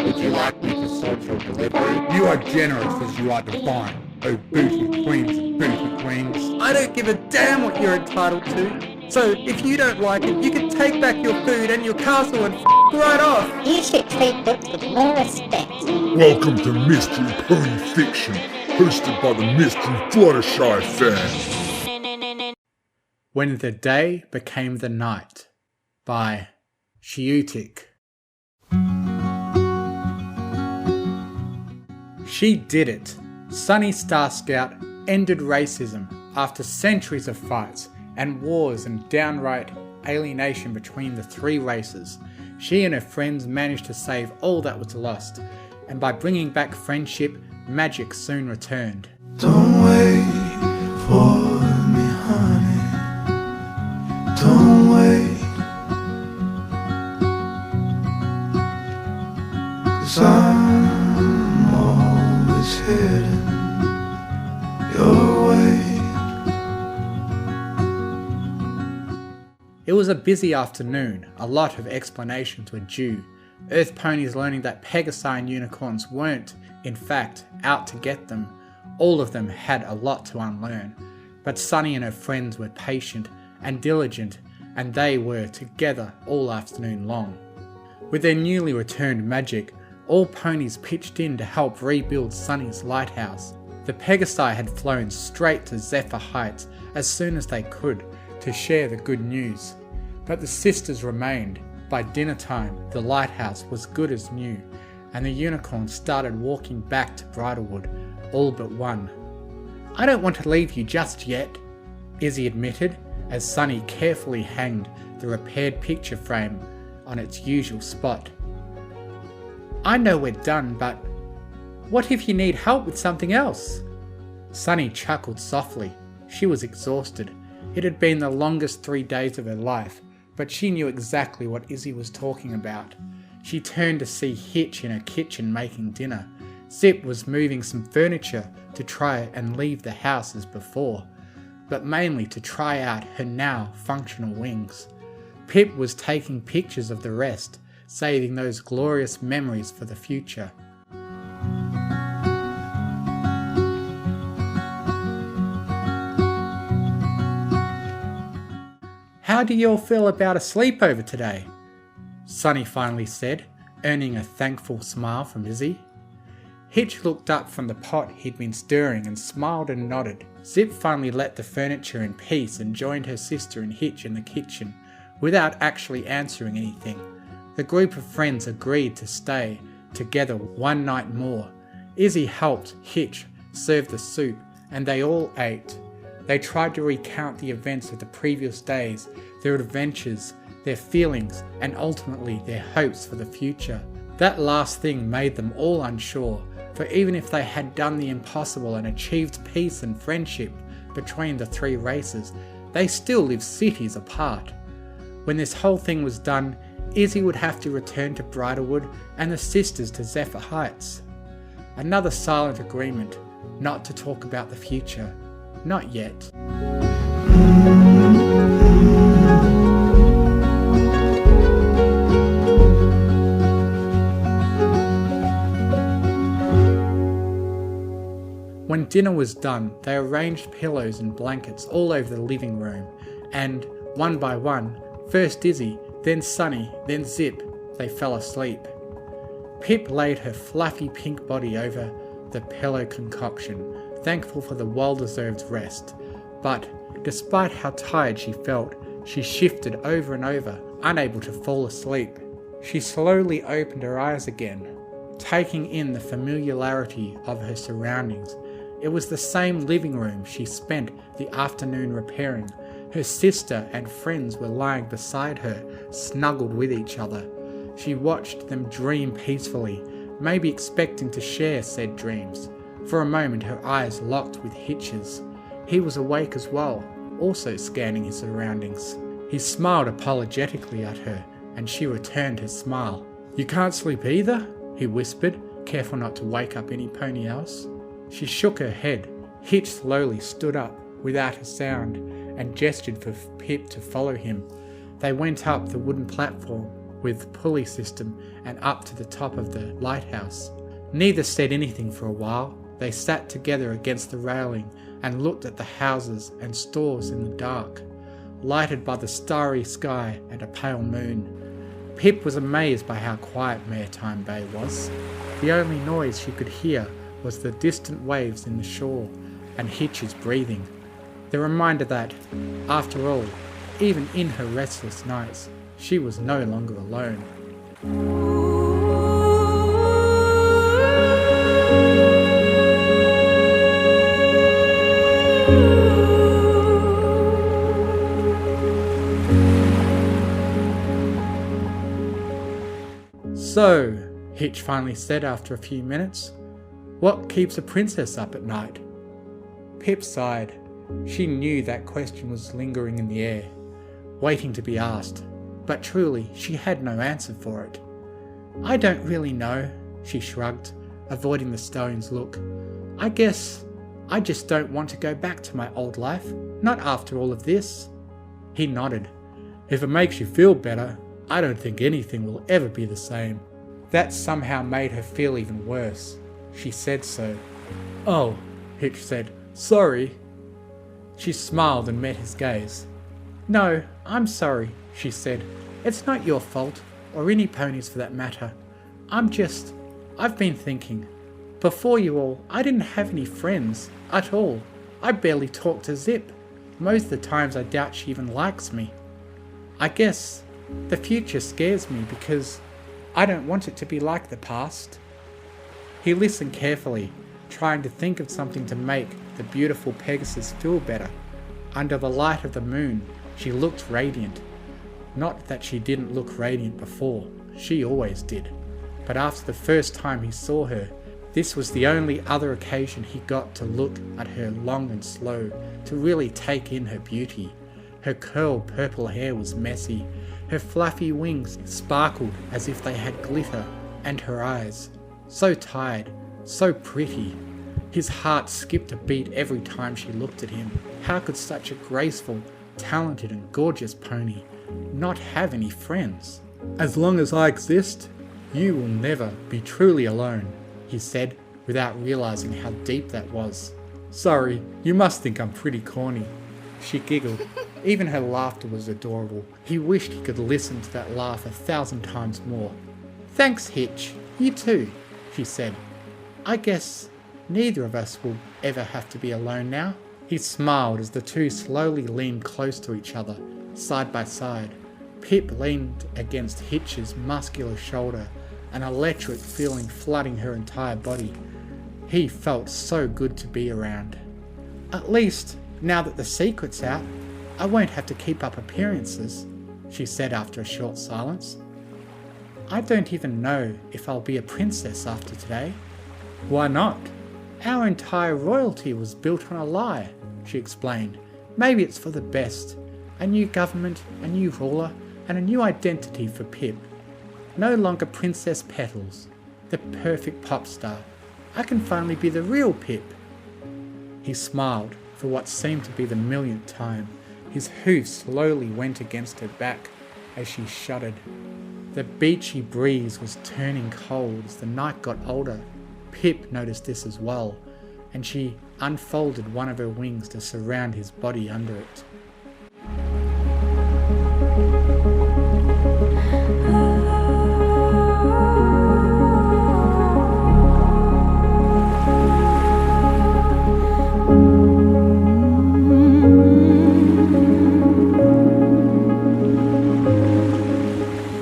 Would you like me to sort your delivery? You are generous as you are divine, oh booty queens and booty queens. I don't give a damn what you're entitled to. So if you don't like it, you can take back your food and your castle and right off. You should treat Brooks with more respect. Welcome to Mystery Pony Fiction, hosted by the Mystery Fluttershy fan. When the Day Became the Night by Xiutik. She did it. Sunny Star Scout ended racism after centuries of fights and wars and downright alienation between the three races. She and her friends managed to save all that was lost, and by bringing back friendship, magic soon returned. Don't wait for me, honey. Don't wait, 'cause I'm always heading your way. It was a busy afternoon. A lot of explanations were due. Earth ponies learning that Pegasi and unicorns weren't, in fact, out to get them. All of them had a lot to unlearn. But Sunny and her friends were patient and diligent, and they were together all afternoon long. With their newly returned magic, all ponies pitched in to help rebuild Sunny's lighthouse. The Pegasi had flown straight to Zephyr Heights as soon as they could to share the good news. But the sisters remained. By dinner time, the lighthouse was good as new, and the unicorns started walking back to Bridlewood, all but one. "I don't want to leave you just yet," Izzy admitted, as Sunny carefully hanged the repaired picture frame on its usual spot. "I know we're done, but what if you need help with something else?" Sunny chuckled softly. She was exhausted. It had been the longest 3 days of her life, but she knew exactly what Izzy was talking about. She turned to see Hitch in her kitchen making dinner. Zip was moving some furniture to try and leave the house as before, but mainly to try out her now functional wings. Pip was taking pictures of the rest, saving those glorious memories for the future. "How do you all feel about a sleepover today?" Sunny finally said, earning a thankful smile from Izzy. Hitch looked up from the pot he'd been stirring and smiled and nodded. Zip finally let the furniture in peace and joined her sister and Hitch in the kitchen, without actually answering anything. The group of friends agreed to stay together one night more. Izzy helped Hitch serve the soup, and they all ate. They tried to recount the events of the previous days, their adventures, their feelings, and ultimately their hopes for the future. That last thing made them all unsure, for even if they had done the impossible and achieved peace and friendship between the three races, they still lived cities apart. When this whole thing was done, Izzy would have to return to Bridlewood and the sisters to Zephyr Heights. Another silent agreement, not to talk about the future. Not yet. When dinner was done, they arranged pillows and blankets all over the living room, and, one by one, first Izzy, then Sunny, then Zip, they fell asleep. Pip laid her fluffy pink body over the pillow concoction, thankful for the well-deserved rest. But, despite how tired she felt, she shifted over and over, unable to fall asleep. She slowly opened her eyes again, taking in the familiarity of her surroundings. It was the same living room she spent the afternoon repairing. Her sister and friends were lying beside her, snuggled with each other. She watched them dream peacefully, maybe expecting to share said dreams. For a moment her eyes locked with Hitch's. He was awake as well, also scanning his surroundings. He smiled apologetically at her, and she returned his smile. "You can't sleep either?" he whispered, careful not to wake up any pony else. She shook her head. Hitch slowly stood up, without a sound, and gestured for Pip to follow him. They went up the wooden platform, with pulley system and up to the top of the lighthouse. Neither said anything for a while. They sat together against the railing and looked at the houses and stores in the dark, lighted by the starry sky and a pale moon. Pip was amazed by how quiet Maritime Bay was. The only noise she could hear was the distant waves in the shore and Hitch's breathing. The reminder that, after all, even in her restless nights, she was no longer alone. So, Hitch finally said after a few minutes, what keeps a princess up at night? Pip sighed. She knew that question was lingering in the air, waiting to be asked, but truly she had no answer for it. I don't really know, she shrugged, avoiding the stone's look. I guess I just don't want to go back to my old life, not after all of this. He nodded. If it makes you feel better, I don't think anything will ever be the same. That somehow made her feel even worse. She said so. Oh, Hitch said, sorry. She smiled and met his gaze. No, I'm sorry, she said. It's not your fault, or any pony's for that matter. I've been thinking. Before you all, I didn't have any friends at all. I barely talked to Zip. Most of the times I doubt she even likes me. I guess the future scares me because I don't want it to be like the past. He listened carefully, trying to think of something to make the beautiful Pegasus feel better. Under the light of the moon, she looked radiant. Not that she didn't look radiant before, she always did. But after the first time he saw her, this was the only other occasion he got to look at her long and slow, to really take in her beauty. Her curled purple hair was messy, her fluffy wings sparkled as if they had glitter, and her eyes, so tired, so pretty. His heart skipped a beat every time she looked at him. How could such a graceful, talented and gorgeous pony not have any friends? As long as I exist, you will never be truly alone, he said, without realizing how deep that was. Sorry, you must think I'm pretty corny. She giggled. Even her laughter was adorable. He wished he could listen to that laugh 1,000 times more. Thanks, Hitch. You too, she said. I guess neither of us will ever have to be alone now. He smiled as the two slowly leaned close to each other, side by side. Pip leaned against Hitch's muscular shoulder, an electric feeling flooding her entire body. He felt so good to be around. At least, now that the secret's out, I won't have to keep up appearances, she said after a short silence. I don't even know if I'll be a princess after today. Why not? Our entire royalty was built on a lie, she explained. Maybe it's for the best. A new government, a new ruler, and a new identity for Pip. No longer Princess Petals, the perfect pop star. I can finally be the real Pip. He smiled for what seemed to be the millionth time. His hoof slowly went against her back as she shuddered. The beachy breeze was turning cold as the night got older. Pip noticed this as well, and she unfolded one of her wings to surround his body under it.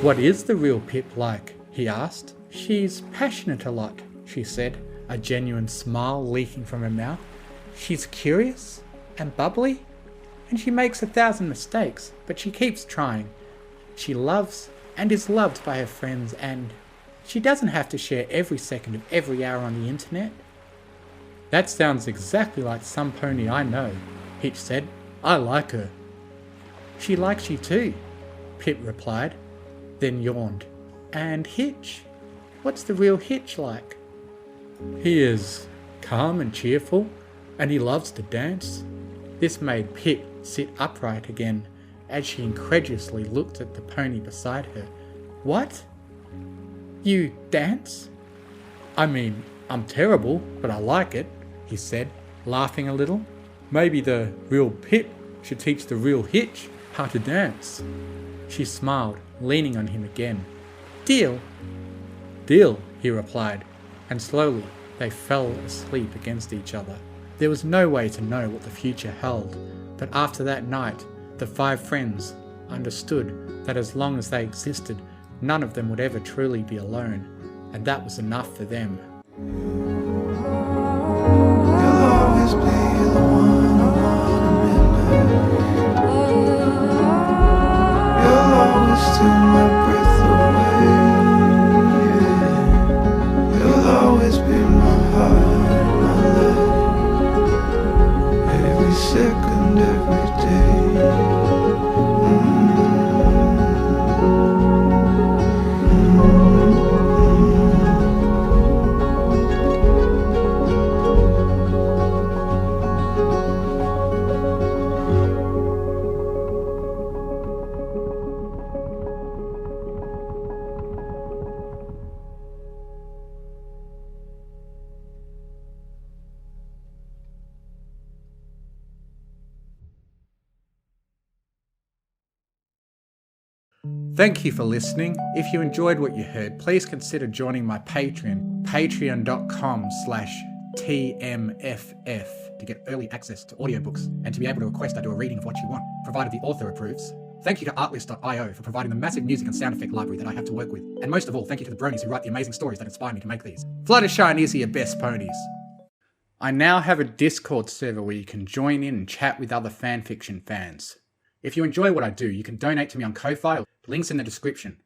What is the real Pip like? He asked. She's passionate a lot, she said, a genuine smile leaking from her mouth. She's curious and bubbly, and she makes 1,000 mistakes, but she keeps trying. She loves and is loved by her friends, and she doesn't have to share every second of every hour on the internet. That sounds exactly like some pony I know, Hitch said. I like her. She likes you too, Pip replied, then yawned. And Hitch? What's the real Hitch like? He is calm and cheerful, and he loves to dance. This made Pip sit upright again as she incredulously looked at the pony beside her. What? You dance? I mean, I'm terrible, but I like it, he said, laughing a little. Maybe the real Pip should teach the real Hitch how to dance. She smiled, leaning on him again. Deal? Deal, he replied, and slowly they fell asleep against each other. There was no way to know what the future held, but after that night, the 5 friends understood that as long as they existed, none of them would ever truly be alone, and that was enough for them. You'll always be the one I wanna midnight. You'll always steal my breath away. Yeah. You'll always be my heart, my love. Every second, every day. Thank you for listening. If you enjoyed what you heard, please consider joining my Patreon, patreon.com/TMFF, to get early access to audiobooks and to be able to request I do a reading of what you want, provided the author approves. Thank you to Artlist.io for providing the massive music and sound effect library that I have to work with. And most of all, thank you to the bronies who write the amazing stories that inspire me to make these. Fluttershy and Izzy are best ponies. I now have a Discord server where you can join in and chat with other fanfiction fans. If you enjoy what I do, you can donate to me on Ko-Fi, links in the description.